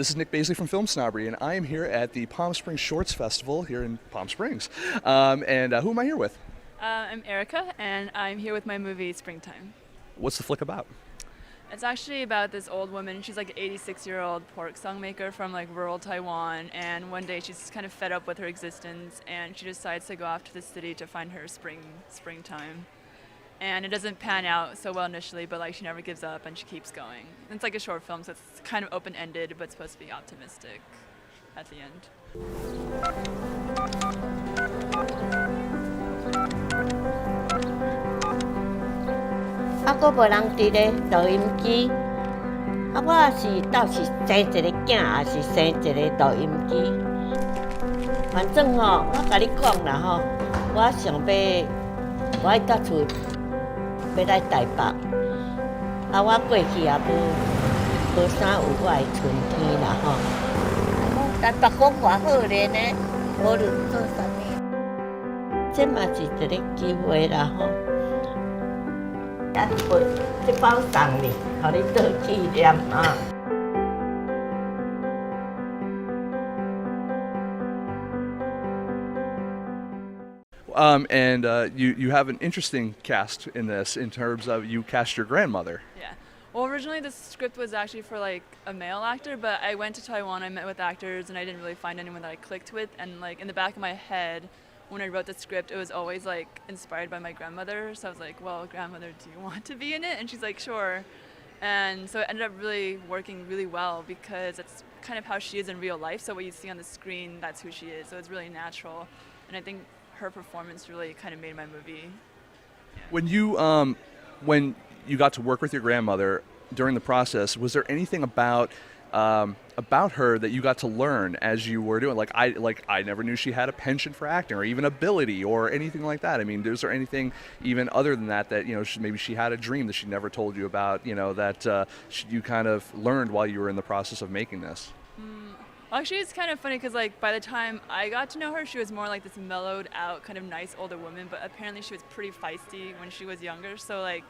This is Nic Baisley from FilmSnobbery, and I am here at the Palm Springs Shorts Festival here in Palm Springs. And who am I here with? I'm Erica, and I'm here with my movie Springtime. What's the flick about? It's actually about this old woman. She's like an 86-year-old pork songmaker from like rural Taiwan, and one day she's kind of fed up with her existence, and she decides to go off to the city to find her springtime. And it doesn't pan out so well initially, but like she never gives up and she keeps going. And it's like a short film, so it's kind of open-ended, but it's supposed to be optimistic at the end.我无人伫咧录音机，我是到时生一个囝，也是生一个录音机。反正我甲你讲啦我想要我到厝要来台北，我过去也无啥有我的春天啦台北风偌好咧呢，无论做啥物，这嘛是一个机会啦这包送你，互你做纪念啊。And you have an interesting cast in this in terms of you cast your grandmother. Yeah. Well, originally the script was actually for like a male actor, but I went to Taiwan, I met with actors, and I didn't really find anyone that I clicked with. And like in the back of my head, when I wrote the script, it was always like inspired by my grandmother. So I was like, well, grandmother, do you want to be in it? And she's like, sure. And so it ended up really working really well because it's kind of how she is in real life. So what you see on the screen, that's who she is. So it's really natural. And I think her performance really kind of made my movie. Yeah. When you got to work with your grandmother during the process, was there anything about her that you got to learn as you were doing? I never knew she had a penchant for acting or even ability or anything like that. I mean, is there anything even other than that maybe she had a dream that she never told you about, that you kind of learned while you were in the process of making this? Well, actually, it's kind of funny because like by the time I got to know her, she was more like this mellowed out, kind of nice older woman, but apparently she was pretty feisty when she was younger. So like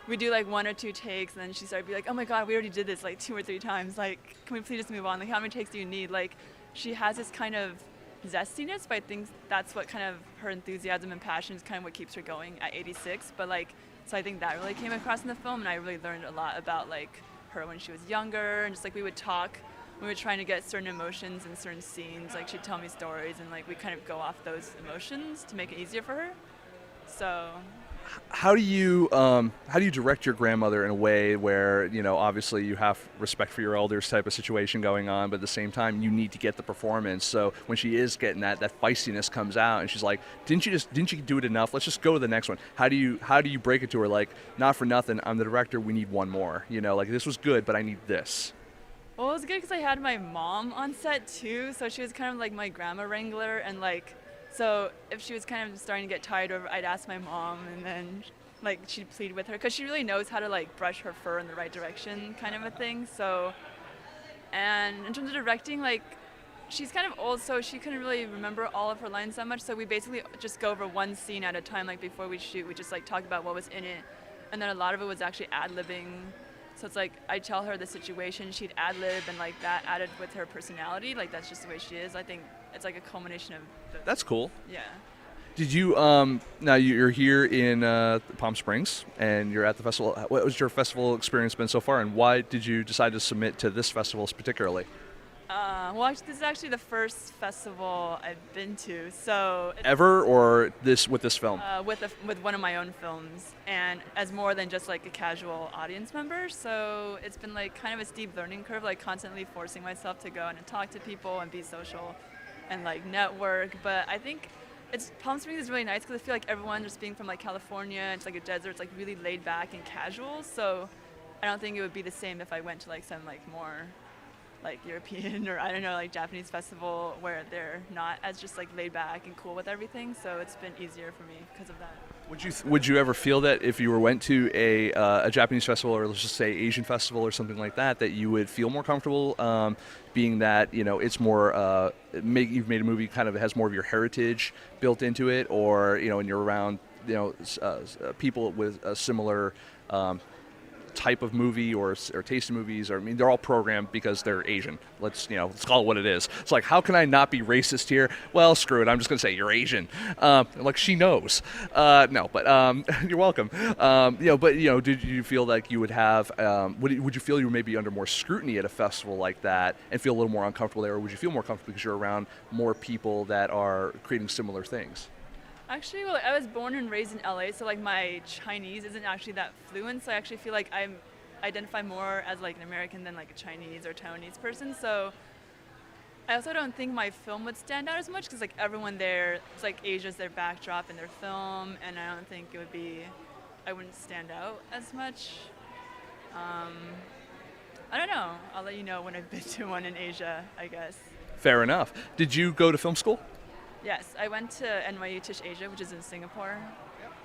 we do like 1 or 2 takes, and then she started to be like, oh my God, we already did this like 2 or 3 times. Like, can we please just move on? Like, how many takes do you need? Like, she has this kind of zestiness, but I think that's what kind of her enthusiasm and passion is kind of what keeps her going at 86. But like, so I think that really came across in the film, and I really learned a lot about like her when she was younger, and just like we would talk. We were trying to get certain emotions in certain scenes, like she'd tell me stories, and like we kind of go off those emotions to make it easier for her. So how do you direct your grandmother in a way where obviously you have respect for your elders type of situation going on, but at the same time you need to get the performance? So when she is getting that feistiness comes out and she's like, didn't you do it enough, let's just go to the next one? How do you break it to her, like, not for nothing, I'm the director, we need one more, like this was good but I need this? Well, it was good because I had my mom on set too, so she was kind of like my grandma wrangler, and like, so if she was kind of starting to get tired of it, I'd ask my mom, and then like she'd plead with her because she really knows how to like brush her fur in the right direction, kind of a thing. So, and in terms of directing, like she's kind of old, so she couldn't really remember all of her lines that much. So we basically just go over one scene at a time. Like before we shoot, we just like talk about what was in it, and then a lot of it was actually ad-libbing. So it's like I tell her the situation, she'd ad-lib, and like that added with her personality. Like that's just the way she is. I think it's like a culmination of the, That's cool. Yeah. Did you now you're here in Palm Springs and you're at the festival. What was your festival experience been so far, and why did you decide to submit to this festival particularly? Well, actually, this is actually the first festival I've been to. So ever, or with this film? With one of my own films, and as more than just like a casual audience member. So it's been like kind of a steep learning curve, like constantly forcing myself to go out and talk to people and be social, and like network. But I think Palm Springs is really nice because I feel like everyone just being from like California, it's like a desert, it's like really laid back and casual. So I don't think it would be the same if I went to like some like more like European or I don't know, like Japanese festival where they're not as just like laid back and cool with everything. So it's been easier for me because of that. Would you ever feel that if you went to a Japanese festival, or let's just say Asian festival or something like that, that you would feel more comfortable being that it's more you've made a movie kind of has more of your heritage built into it, or and you're around people with a similar type of movie or taste in movies, or I mean, they're all programmed because they're Asian. Let's call it what it is. It's like, how can I not be racist here? Well, screw it. I'm just going to say you're Asian. Like she knows. No, but you're welcome. Did you feel like you would have? Would you feel you were maybe under more scrutiny at a festival like that and feel a little more uncomfortable there, or would you feel more comfortable because you're around more people that are creating similar things? Actually, well, I was born and raised in LA, so like my Chinese isn't actually that fluent. So I actually feel like I identify more as like an American than like a Chinese or Taiwanese person. So I also don't think my film would stand out as much because like everyone there, it's like Asia's their backdrop in their film, and I don't think I wouldn't stand out as much. I don't know. I'll let you know when I've been to one in Asia, I guess. Fair enough. Did you go to film school? Yes, I went to NYU Tisch Asia, which is in Singapore,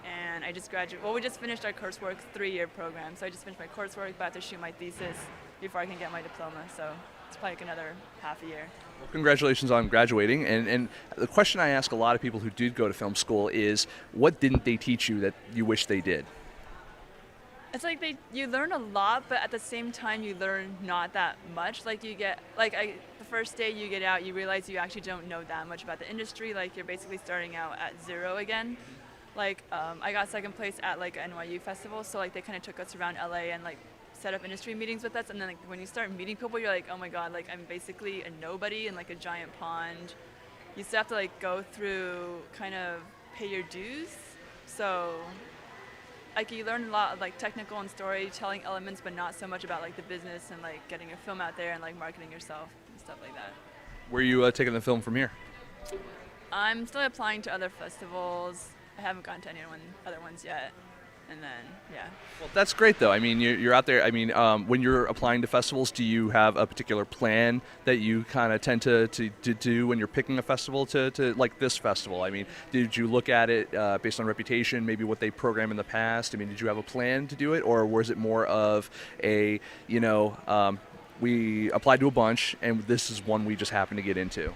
and I just graduated. Well, we just finished our coursework, 3-year program, so I just finished my coursework, about to shoot my thesis before I can get my diploma, so it's probably like another half a year. Well, congratulations on graduating, and the question I ask a lot of people who did go to film school is, what didn't they teach you that you wish they did? It's like you learn a lot, but at the same time you learn not that much. Like the first day you get out, you realize you actually don't know that much about the industry. Like you're basically starting out at zero again. Like I got second place at like an NYU festival, so like they kind of took us around LA and like set up industry meetings with us. And then like when you start meeting people, you're like, oh my god, like I'm basically a nobody in like a giant pond. You still have to like go through, kind of pay your dues. So like you learn a lot of like technical and storytelling elements, but not so much about like the business and like getting your film out there and like marketing yourself and stuff like that. Where are you taking the film from here? I'm still applying to other festivals. I haven't gotten to any other ones yet. And then, yeah. Well, that's great, though. I mean, you're out there. I mean, when you're applying to festivals, do you have a particular plan that you kind of tend to do when you're picking a festival to like this festival? I mean, did you look at it based on reputation, maybe what they program in the past? I mean, did you have a plan to do it, or was it more of a, we applied to a bunch, and this is one we just happened to get into?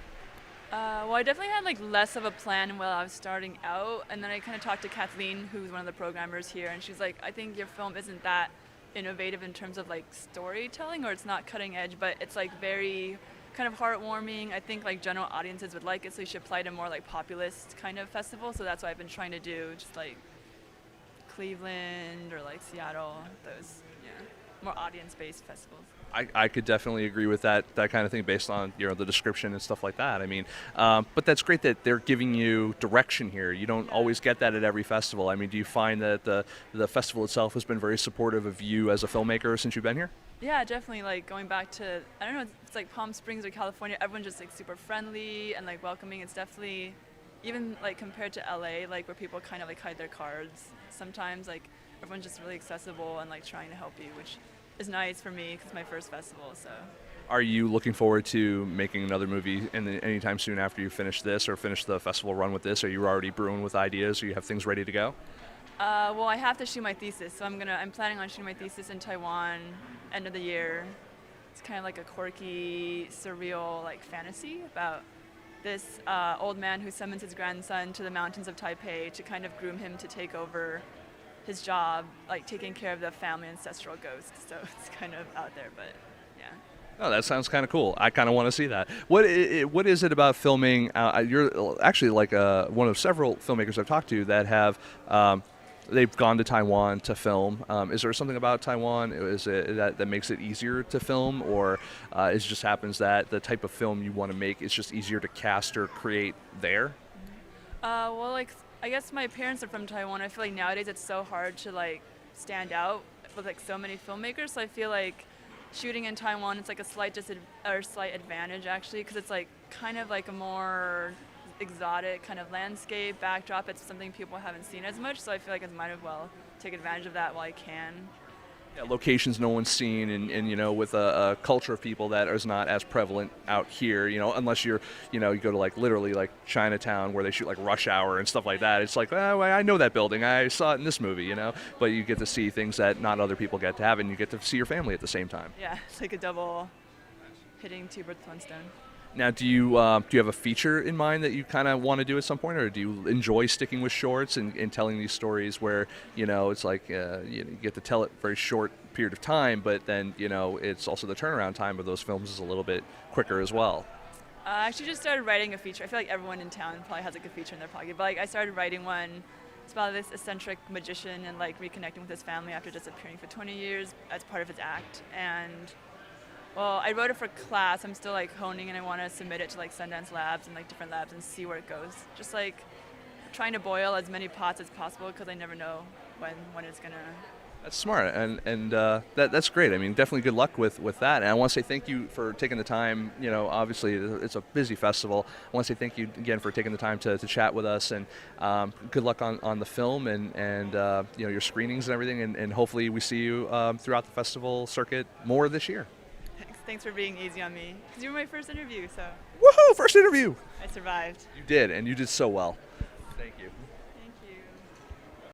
Well, I definitely had like less of a plan while I was starting out, and then I kind of talked to Kathleen, who's one of the programmers here, and she's like, I think your film isn't that innovative in terms of like storytelling, or it's not cutting edge, but it's like very kind of heartwarming. I think like general audiences would like it, so you should apply to more like populist kind of festival. So that's what I've been trying to do, just like Cleveland or like Seattle, those more audience-based festivals. I could definitely agree with that kind of thing based on the description and stuff like that. I mean, but that's great that they're giving you direction here. You don't always get that at every festival. I mean, do you find that the festival itself has been very supportive of you as a filmmaker since you've been here? Yeah, definitely. Like going back to, I don't know, it's like Palm Springs or California, everyone's just like super friendly and like welcoming. It's definitely, even like compared to LA, like where people kind of like hide their cards sometimes, like everyone's just really accessible and like trying to help you, which is nice for me because it's my first festival. So, are you looking forward to making another movie anytime soon after you finish this or finish the festival run with this? Are you already brewing with ideas, or you have things ready to go? Well, I have to shoot my thesis, so I'm planning on shooting my thesis in Taiwan end of the year. It's kind of like a quirky, surreal like fantasy about this old man who summons his grandson to the mountains of Taipei to kind of groom him to take over his job, like taking care of the family ancestral ghost. So it's kind of out there, but yeah. Oh, that sounds kind of cool. I kind of want to see that. What is it about filming? You're actually like one of several filmmakers I've talked to that have they've gone to Taiwan to film. Is there something about Taiwan? Is it that makes it easier to film, or it just happens that the type of film you want to make is just easier to cast or create there? Well, like I guess my parents are from Taiwan. I feel like nowadays it's so hard to like stand out with like so many filmmakers. So I feel like shooting in Taiwan, it's like a slight advantage actually, because it's like kind of like a more exotic kind of landscape backdrop. It's something people haven't seen as much, so I feel like I might as well take advantage of that while I can. Yeah, locations no one's seen, and with a culture of people that is not as prevalent out here, unless you go to like literally like Chinatown where they shoot like Rush Hour and stuff like that. It's like, oh, I know that building, I saw it in this movie, but you get to see things that not other people get to have, and you get to see your family at the same time. Yeah, it's like a double hitting two birds with one stone. Now, do you have a feature in mind that you kind of want to do at some point, or do you enjoy sticking with shorts and telling these stories where it's like you get to tell it very short period of time, but then, you know, it's also the turnaround time of those films is a little bit quicker as well. I actually just started writing a feature. I feel like everyone in town probably has like a feature in their pocket, but like I started writing one. It's about this eccentric magician and like reconnecting with his family after disappearing for 20 years as part of his act. And well, I wrote it for class. I'm still like honing, and I want to submit it to like Sundance labs and like different labs and see where it goes. Just like trying to boil as many pots as possible because I never know when it's gonna. That's smart, and that's great. I mean, definitely good luck with that. And I want to say thank you for taking the time. You know, obviously it's a busy festival. I want to say thank you again for taking the time to chat with us, and good luck on the film and you know, your screenings and everything. And hopefully we see you throughout the festival circuit more this year. Thanks for being easy on me because you were my first interview, so. Woohoo! First interview. I survived. You did, and you did so well. Thank you.